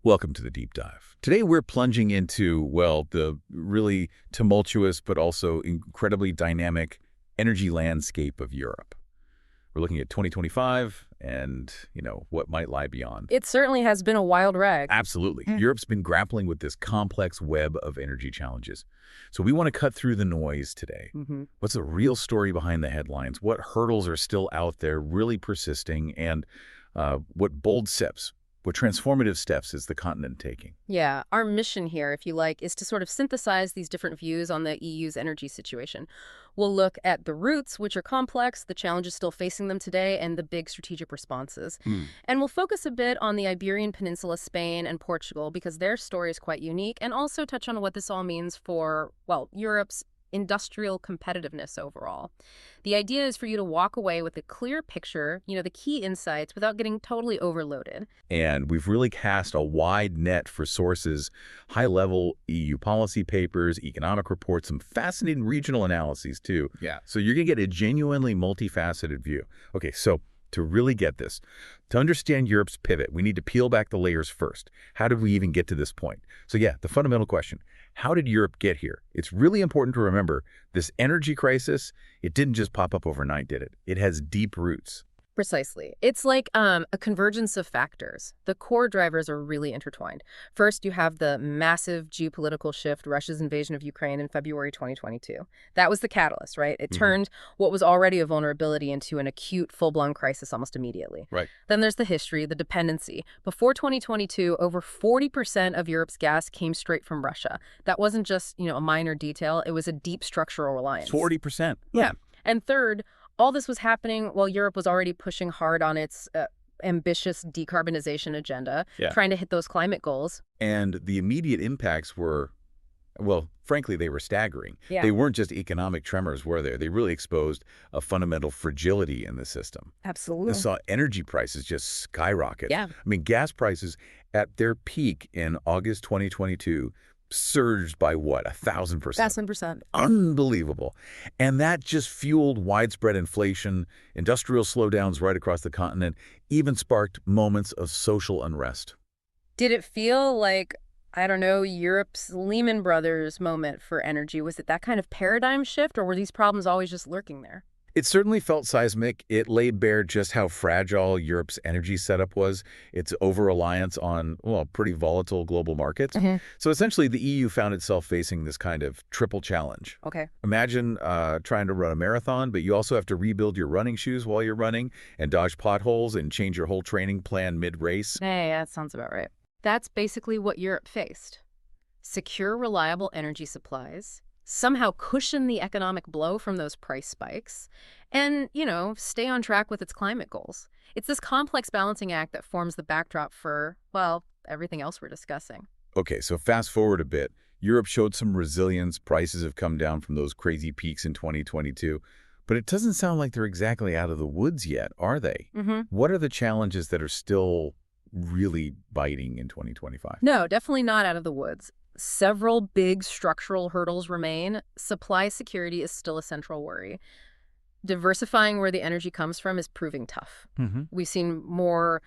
Welcome to the deep dive. Today we're plunging into, well, the really tumultuous but also incredibly dynamic energy landscape of Europe. We're looking at 2025 and, what might lie beyond. It certainly has been a wild ride. Absolutely. Europe's been grappling with this complex web of energy challenges. So we want to cut through the noise today. What's the real story behind the headlines? What hurdles are still out there really persisting? And what bold steps, what transformative steps is the continent taking? Yeah, our mission here, if you like, is to sort of synthesize these different views on the EU's energy situation. We'll look at the roots, which are complex, the challenges still facing them today, and the big strategic responses. And we'll focus a bit on the Iberian Peninsula, Spain, and Portugal, because their story is quite unique, and also touch on what this all means for, well, Europe's industrial competitiveness overall. The idea is for you to walk away with a clear picture, the key insights, without getting totally overloaded. And we've really cast a wide net for sources, high-level EU policy papers, economic reports, some fascinating regional analyses, too. Yeah. So you're going to get a genuinely multifaceted view. Okay, so to really get this, to understand Europe's pivot, we need to peel back the layers first. How did we even get to this point? So yeah, the fundamental question, how did Europe get here? It's really important to remember this energy crisis, it didn't just pop up overnight, did it? It has deep roots. Precisely. It's like a convergence of factors. The core drivers are really intertwined. First, you have the massive geopolitical shift, Russia's invasion of Ukraine in February 2022. That was the catalyst, right? It turned what was already a vulnerability into an acute, full-blown crisis almost immediately. Right. Then there's the history, the dependency. Before 2022, over 40% of Europe's gas came straight from Russia. That wasn't just, a minor detail. It was a deep structural reliance. 40%. Yeah. And third, all this was happening while Europe was already pushing hard on its ambitious decarbonization agenda, trying to hit those climate goals. And the immediate impacts were, well, frankly, they were staggering. Yeah. They weren't just economic tremors, were they? They really exposed a fundamental fragility in the system. Absolutely. They saw energy prices just skyrocket. Yeah. I mean, gas prices at their peak in August 2022 surged by what, 1,000%? 1,000%. Unbelievable. And that just fueled widespread inflation, industrial slowdowns right across the continent, even sparked moments of social unrest. Did it feel like, I don't know, Europe's Lehman Brothers moment for energy? Was it that kind of paradigm shift, or were these problems always just lurking there? It certainly felt seismic. It laid bare just how fragile Europe's energy setup was, its over-reliance on, well, pretty volatile global markets. So essentially, the EU found itself facing this kind of triple challenge. Okay. Imagine trying to run a marathon, but you also have to rebuild your running shoes while you're running and dodge potholes and change your whole training plan mid-race. Hey, that sounds about right. That's basically what Europe faced. Secure, reliable energy supplies, somehow cushion the economic blow from those price spikes, and, stay on track with its climate goals. It's this complex balancing act that forms the backdrop for, well, everything else we're discussing. Okay, so fast forward a bit. Europe showed some resilience. Prices have come down from those crazy peaks in 2022. But it doesn't sound like they're exactly out of the woods yet, are they? What are the challenges that are still really biting in 2025? No, definitely not out of the woods. Several big structural hurdles remain. Supply security is still a central worry. Diversifying where the energy comes from is proving tough. We've seen more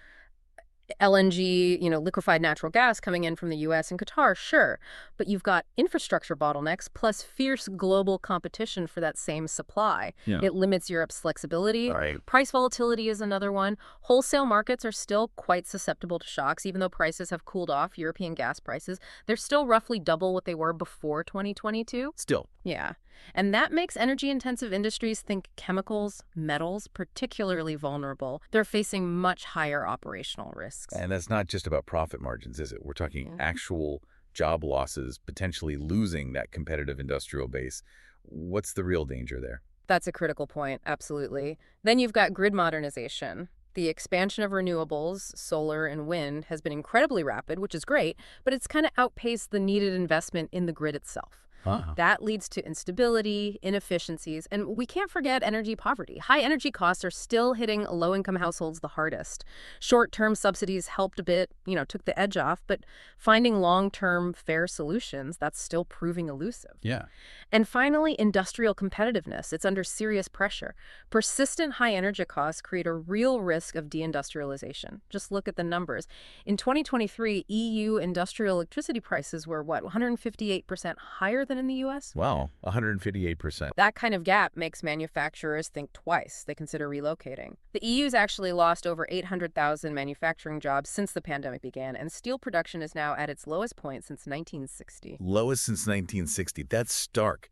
LNG, liquefied natural gas coming in from the U.S. and Qatar, sure. But you've got infrastructure bottlenecks plus fierce global competition for that same supply. It limits Europe's flexibility. Right. Price volatility is another one. Wholesale markets are still quite susceptible to shocks. Even though prices have cooled off, European gas prices, they're still roughly double what they were before 2022. Still. Yeah. And that makes energy-intensive industries, think chemicals, metals, particularly vulnerable. They're facing much higher operational risks. And that's not just about profit margins, is it? We're talking actual job losses, potentially losing that competitive industrial base. What's the real danger there? That's a critical point, absolutely. Then you've got grid modernization. The expansion of renewables, solar and wind, has been incredibly rapid, which is great, but it's kind of outpaced the needed investment in the grid itself. Huh. That leads to instability, inefficiencies, and we can't forget energy poverty. High energy costs are still hitting low-income households the hardest. Short-term subsidies helped a bit, took the edge off, but finding long-term fair solutions, that's still proving elusive. Yeah. And finally, industrial competitiveness. It's under serious pressure. Persistent high energy costs create a real risk of deindustrialization. Just look at the numbers. In 2023, EU industrial electricity prices were, 158% higher than in the US? Wow, 158%. That kind of gap makes manufacturers think twice. They consider relocating. The EU's actually lost over 800,000 manufacturing jobs since the pandemic began, and steel production is now at its lowest point since 1960. Lowest since 1960. That's stark.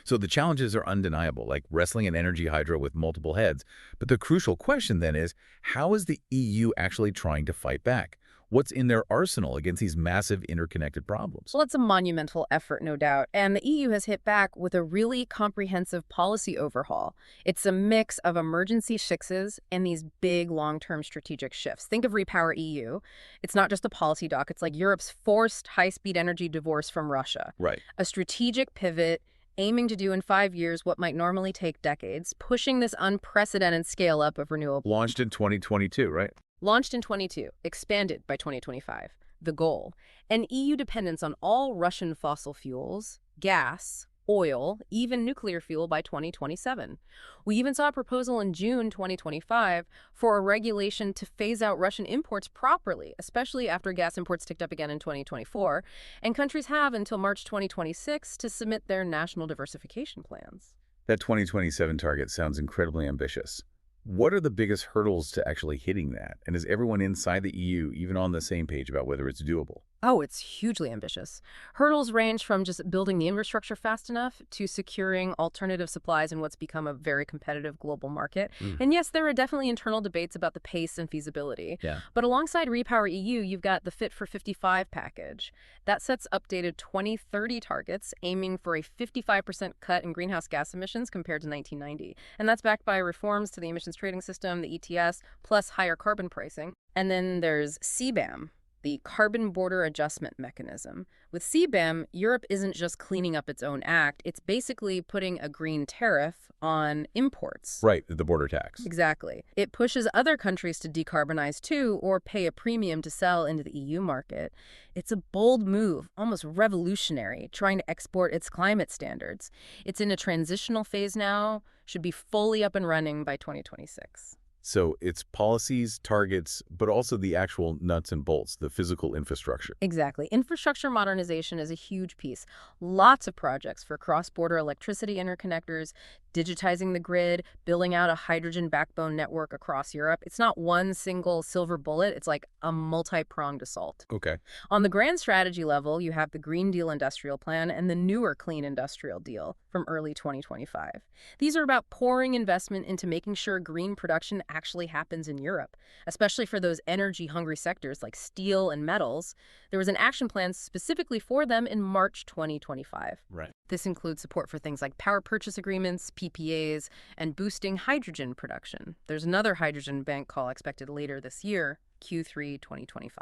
So the challenges are undeniable, like wrestling an energy hydra with multiple heads. But the crucial question then is, how is the EU actually trying to fight back? What's in their arsenal against these massive interconnected problems? Well, it's a monumental effort, no doubt, and the EU has hit back with a really comprehensive policy overhaul. It's a mix of emergency fixes and these big long-term strategic shifts. Think of Repower EU. It's not just a policy doc, it's like Europe's forced high-speed energy divorce from Russia. Right. A strategic pivot aiming to do in 5 years what might normally take decades, pushing this unprecedented scale-up of renewables. Launched in 2022, right? Launched in 22, expanded by 2025. The goal, an EU dependence on all Russian fossil fuels, gas, oil, even nuclear fuel by 2027. We even saw a proposal in June 2025 for a regulation to phase out Russian imports properly, especially after gas imports ticked up again in 2024, and countries have until March 2026 to submit their national diversification plans. That 2027 target sounds incredibly ambitious. What are the biggest hurdles to actually hitting that? And is everyone inside the EU even on the same page about whether it's doable? Oh, it's hugely ambitious. Hurdles range from just building the infrastructure fast enough to securing alternative supplies in what's become a very competitive global market. And yes, there are definitely internal debates about the pace and feasibility. Yeah. But alongside Repower EU, you've got the Fit for 55 package. That sets updated 2030 targets, aiming for a 55% cut in greenhouse gas emissions compared to 1990. And that's backed by reforms to the emissions trading system, the ETS, plus higher carbon pricing. And then there's CBAM, the Carbon Border Adjustment Mechanism. With CBAM, Europe isn't just cleaning up its own act, it's basically putting a green tariff on imports. Right, the border tax. Exactly. It pushes other countries to decarbonize too, or pay a premium to sell into the EU market. It's a bold move, almost revolutionary, trying to export its climate standards. It's in a transitional phase now, should be fully up and running by 2026. So it's policies, targets, but also the actual nuts and bolts, the physical infrastructure. Exactly. Infrastructure modernization is a huge piece. Lots of projects for cross-border electricity interconnectors, digitizing the grid, building out a hydrogen backbone network across Europe. It's not one single silver bullet. It's like a multi-pronged assault. Okay. On the grand strategy level, you have the Green Deal Industrial Plan and the newer Clean Industrial Deal from early 2025. These are about pouring investment into making sure green production actually happens in Europe, especially for those energy-hungry sectors like steel and metals. There was an action plan specifically for them in March 2025. Right. This includes support for things like power purchase agreements, PPAs, and boosting hydrogen production. There's another hydrogen bank call expected later this year, Q3 2025.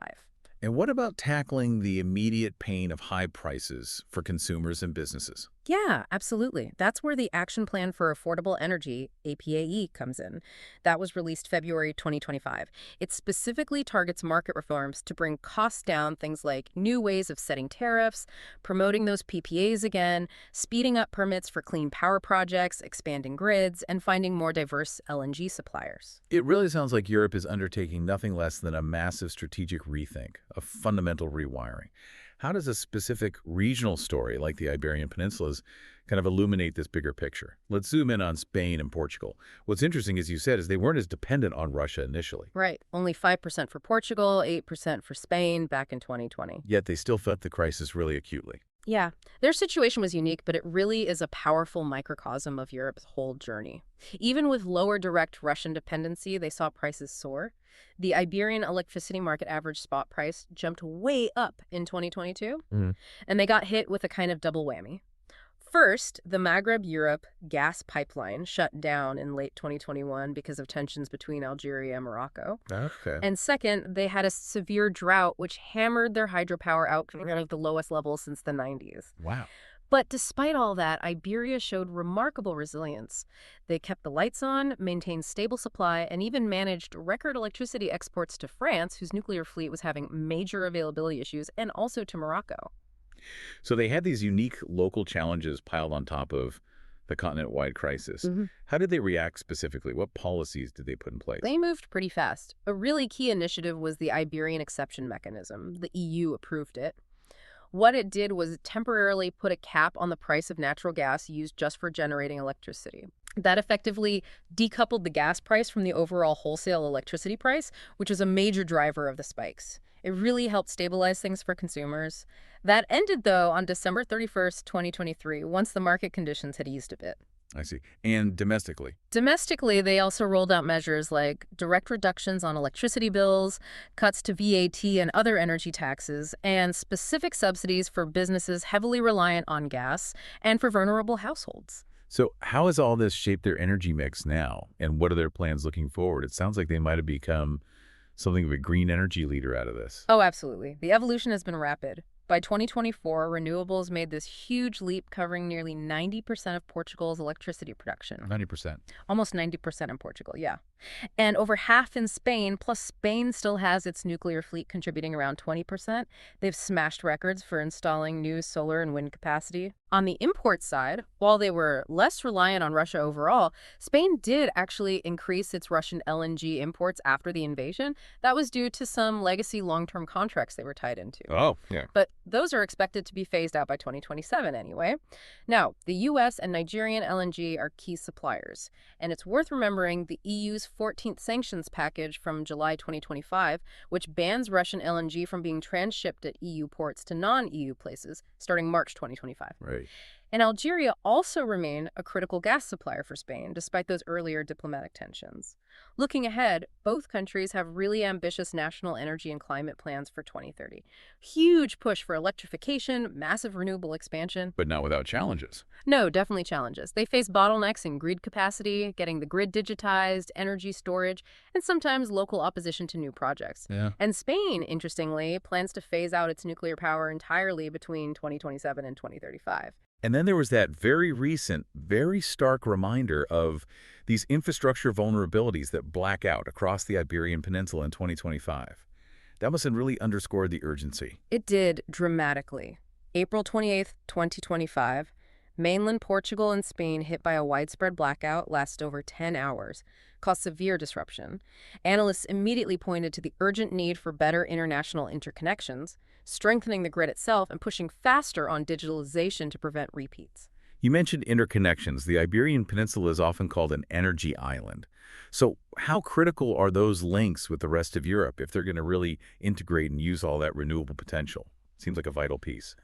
And what about tackling the immediate pain of high prices for consumers and businesses? Yeah, absolutely. That's where the Action Plan for Affordable Energy, APAE, comes in. That was released February 2025. It specifically targets market reforms to bring costs down, things like new ways of setting tariffs, promoting those PPAs again, speeding up permits for clean power projects, expanding grids, and finding more diverse LNG suppliers. It really sounds like Europe is undertaking nothing less than a massive strategic rethink, a fundamental rewiring. How does a specific regional story like the Iberian Peninsula's kind of illuminate this bigger picture? Let's zoom in on Spain and Portugal. What's interesting, as you said, is they weren't as dependent on Russia initially. Right. Only 5% for Portugal, 8% for Spain back in 2020. Yet they still felt the crisis really acutely. Yeah, their situation was unique, but it really is a powerful microcosm of Europe's whole journey. Even with lower direct Russian dependency, they saw prices soar. The Iberian electricity market average spot price jumped way up in 2022, and they got hit with a kind of double whammy. First, the Maghreb-Europe gas pipeline shut down in late 2021 because of tensions between Algeria and Morocco. Okay. And second, they had a severe drought, which hammered their hydropower out to one of the lowest levels since the 90s. Wow. But despite all that, Iberia showed remarkable resilience. They kept the lights on, maintained stable supply, and even managed record electricity exports to France, whose nuclear fleet was having major availability issues, and also to Morocco. So they had these unique local challenges piled on top of the continent-wide crisis. How did they react specifically? What policies did they put in place? They moved pretty fast. A really key initiative was the Iberian Exception Mechanism. The EU approved it. What it did was temporarily put a cap on the price of natural gas used just for generating electricity. That effectively decoupled the gas price from the overall wholesale electricity price, which was a major driver of the spikes. It really helped stabilize things for consumers. That ended, though, on December 31st, 2023, once the market conditions had eased a bit. I see. And domestically? Domestically, they also rolled out measures like direct reductions on electricity bills, cuts to VAT and other energy taxes, and specific subsidies for businesses heavily reliant on gas and for vulnerable households. So how has all this shaped their energy mix now? And what are their plans looking forward? It sounds like they might have become something of a green energy leader out of this. Oh, absolutely. The evolution has been rapid. By 2024, renewables made this huge leap covering nearly 90% of Portugal's electricity production. 90%. Almost 90% in Portugal, yeah. And over half in Spain, plus Spain still has its nuclear fleet contributing around 20%. They've smashed records for installing new solar and wind capacity. On the import side, while they were less reliant on Russia overall, Spain did actually increase its Russian LNG imports after the invasion. That was due to some legacy long-term contracts they were tied into. Oh, yeah. But those are expected to be phased out by 2027 anyway. Now, the U.S. and Nigerian LNG are key suppliers. And it's worth remembering the EU's 14th sanctions package from July 2025, which bans Russian LNG from being transshipped at EU ports to non-EU places starting March 2025. Right. And Algeria also remain a critical gas supplier for Spain, despite those earlier diplomatic tensions. Looking ahead, both countries have really ambitious national energy and climate plans for 2030. Huge push for electrification, massive renewable expansion. But not without challenges. No, definitely challenges. They face bottlenecks in grid capacity, getting the grid digitized, energy storage, and sometimes local opposition to new projects. Yeah. And Spain, interestingly, plans to phase out its nuclear power entirely between 2027 and 2035. And then there was that very recent, very stark reminder of these infrastructure vulnerabilities that black out across the Iberian Peninsula in 2025. That must have really underscored the urgency. It did dramatically. April 28th, 2025, mainland Portugal and Spain hit by a widespread blackout lasted over 10 hours, caused severe disruption. Analysts immediately pointed to the urgent need for better international interconnections, strengthening the grid itself and pushing faster on digitalization to prevent repeats. You mentioned interconnections. The Iberian Peninsula is often called an energy island. So how critical are those links with the rest of Europe if they're going to really integrate and use all that renewable potential? Seems like a vital piece.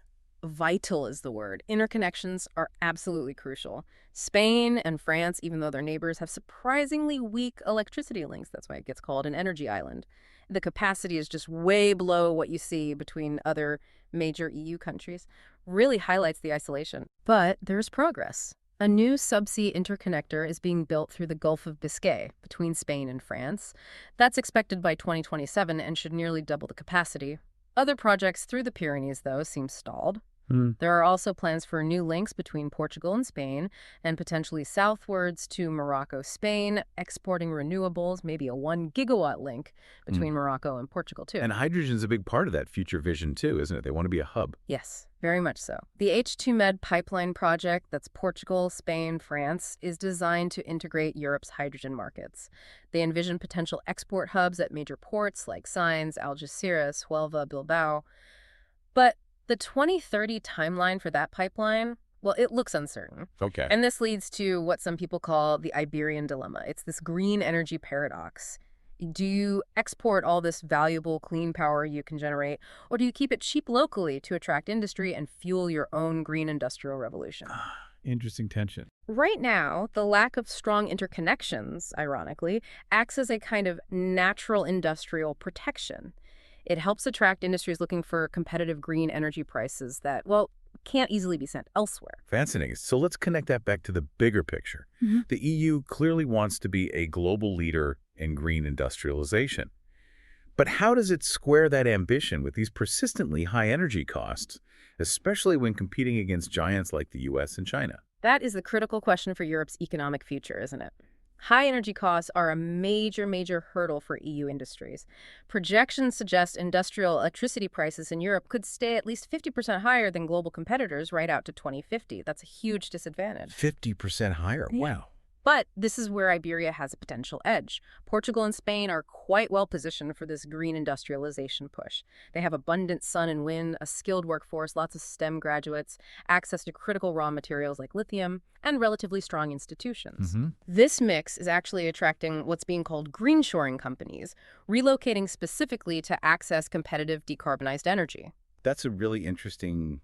Vital is the word. Interconnections are absolutely crucial. Spain and France, even though they're neighbors, have surprisingly weak electricity links. That's why it gets called an energy island. The capacity is just way below what you see between other major EU countries. Really highlights the isolation. But there's progress. A new subsea interconnector is being built through the Gulf of Biscay between Spain and France. That's expected by 2027 and should nearly double the capacity. Other projects through the Pyrenees, though, seem stalled. There are also plans for new links between Portugal and Spain, and potentially southwards to Morocco, Spain, exporting renewables, maybe a 1 gigawatt link between Morocco and Portugal, too. And hydrogen is a big part of that future vision, too, isn't it? They want to be a hub. Yes, very much so. The H2Med pipeline project, that's Portugal, Spain, France, is designed to integrate Europe's hydrogen markets. They envision potential export hubs at major ports like Sines, Algeciras, Huelva, Bilbao. But the 2030 timeline for that pipeline, well, it looks uncertain. Okay. And this leads to what some people call the Iberian dilemma. It's this green energy paradox. Do you export all this valuable clean power you can generate, or do you keep it cheap locally to attract industry and fuel your own green industrial revolution? Interesting tension. Right now, the lack of strong interconnections, ironically, acts as a kind of natural industrial protection. It helps attract industries looking for competitive green energy prices that, well, can't easily be sent elsewhere. Fascinating. So let's connect that back to the bigger picture. The EU clearly wants to be a global leader in green industrialization. But how does it square that ambition with these persistently high energy costs, especially when competing against giants like the US and China? That is the critical question for Europe's economic future, isn't it? High energy costs are a major hurdle for EU industries. Projections suggest industrial electricity prices in Europe could stay at least 50% higher than global competitors right out to 2050. That's a huge disadvantage. 50% higher. Yeah. Wow. But this is where Iberia has a potential edge. Portugal and Spain are quite well positioned for this green industrialization push. They have abundant sun and wind, a skilled workforce, lots of STEM graduates, access to critical raw materials like lithium, and relatively strong institutions. This mix is actually attracting what's being called green shoring companies, relocating specifically to access competitive decarbonized energy. That's a really interesting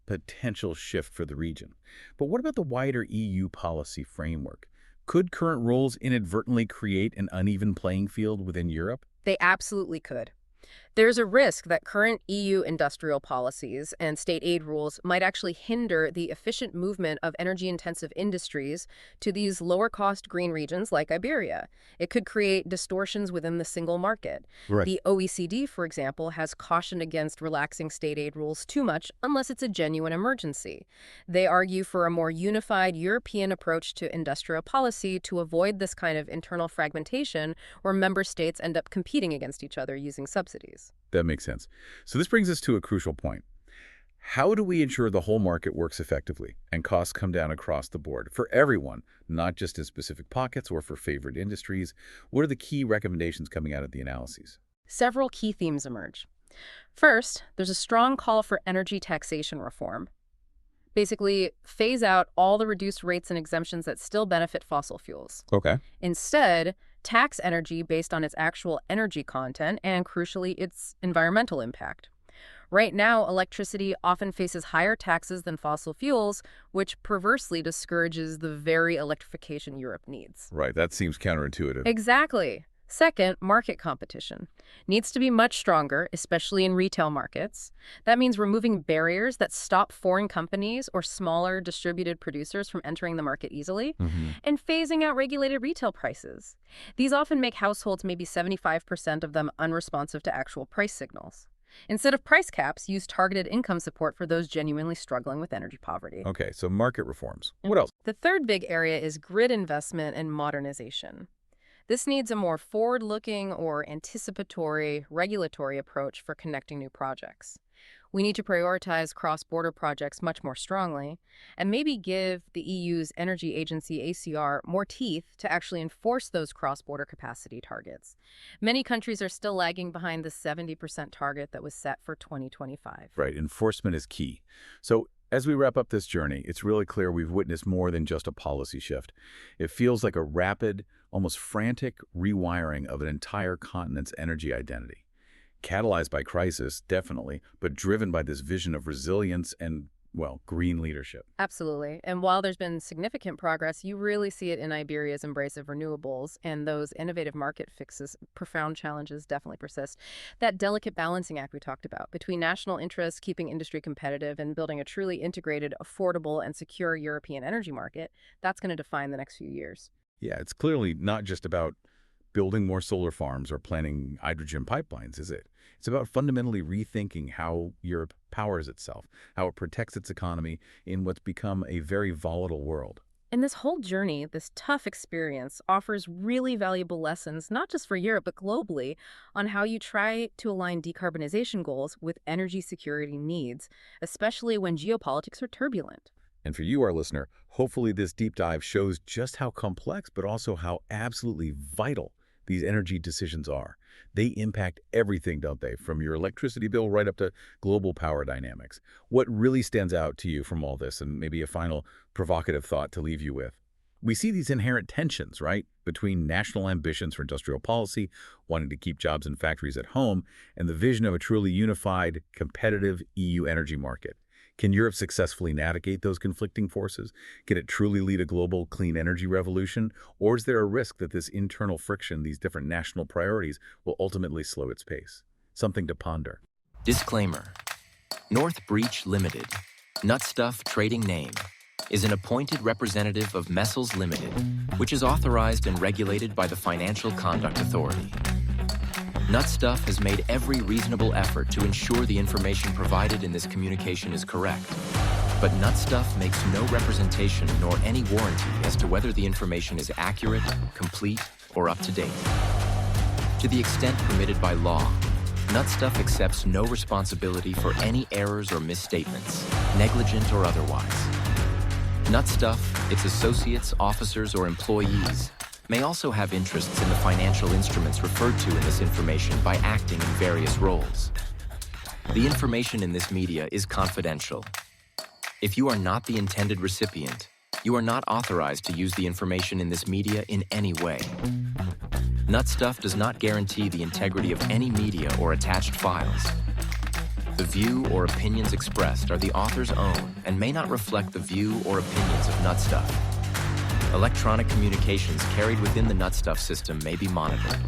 potential shift for the region. But what about the wider EU policy framework? Could current rules inadvertently create an uneven playing field within Europe? They absolutely could. There's a risk that current EU industrial policies and state aid rules might actually hinder the efficient movement of energy-intensive industries to these lower-cost green regions like Iberia. It could create distortions within the single market. Right. The OECD, for example, has cautioned against relaxing state aid rules too much unless it's a genuine emergency. They argue for a more unified European approach to industrial policy to avoid this kind of internal fragmentation where member states end up competing against each other using subsidies. That makes sense. So this brings us to a crucial point. How do we ensure the whole market works effectively and costs come down across the board for everyone, not just in specific pockets or for favored industries? What are the key recommendations coming out of the analyses? Several key themes emerge. First, there's a strong call for energy taxation reform. Basically, phase out all the reduced rates and exemptions that still benefit fossil fuels. Okay. Instead, tax energy based on its actual energy content and, crucially, its environmental impact. Right now, electricity often faces higher taxes than fossil fuels, which perversely discourages the very electrification Europe needs. Right. That seems counterintuitive. Exactly. Second, market competition needs to be much stronger, especially in retail markets. That means removing barriers that stop foreign companies or smaller distributed producers from entering the market easily, and phasing out regulated retail prices. These often make households maybe 75% of them unresponsive to actual price signals. Instead of price caps, use targeted income support for those genuinely struggling with energy poverty. Okay, so market reforms. What else? The third big area is grid investment and modernization. This needs a more forward-looking or anticipatory regulatory approach for connecting new projects. We need to prioritize cross-border projects much more strongly, and maybe give the EU's Energy Agency, ACR, more teeth to actually enforce those cross-border capacity targets. Many countries are still lagging behind the 70% target that was set for 2025. Right, enforcement is key. So as we wrap up this journey, it's really clear we've witnessed more than just a policy shift. It feels like a rapid, almost frantic rewiring of an entire continent's energy identity. Catalyzed by crisis, definitely, but driven by this vision of resilience and, well, green leadership. Absolutely. And while there's been significant progress, you really see it in Iberia's embrace of renewables, and those innovative market fixes. Profound challenges definitely persist. That delicate balancing act we talked about between national interests, keeping industry competitive, and building a truly integrated, affordable, and secure European energy market, that's going to define the next few years. Yeah, it's clearly not just about building more solar farms or planning hydrogen pipelines, is it? It's about fundamentally rethinking how Europe powers itself, how it protects its economy in what's become a very volatile world. And this whole journey, this tough experience, offers really valuable lessons, not just for Europe, but globally, on how you try to align decarbonization goals with energy security needs, especially when geopolitics are turbulent. And for you, our listener, hopefully this deep dive shows just how complex, but also how absolutely vital these energy decisions are. They impact everything, don't they? From your electricity bill right up to global power dynamics. What really stands out to you from all this, and maybe a final provocative thought to leave you with? We see these inherent tensions, right, between national ambitions for industrial policy, wanting to keep jobs and factories at home, and the vision of a truly unified, competitive EU energy market. Can Europe successfully navigate those conflicting forces? Can it truly lead a global clean energy revolution? Or is there a risk that this internal friction, these different national priorities, will ultimately slow its pace? Something to ponder. Disclaimer. North Breach Limited, Nutstuff trading name, is an appointed representative of Messels Limited, which is authorized and regulated by the Financial Conduct Authority. Nutstuff has made every reasonable effort to ensure the information provided in this communication is correct. But Nutstuff makes no representation nor any warranty as to whether the information is accurate, complete, or up to date. To the extent permitted by law, Nutstuff accepts no responsibility for any errors or misstatements, negligent or otherwise. Nutstuff, its associates, officers, or employees may also have interests in the financial instruments referred to in this information by acting in various roles. The information in this media is confidential. If you are not the intended recipient, you are not authorized to use the information in this media in any way. Nutstuff does not guarantee the integrity of any media or attached files. The view or opinions expressed are the author's own and may not reflect the view or opinions of Nutstuff. Electronic communications carried within the Nutstuff system may be monitored.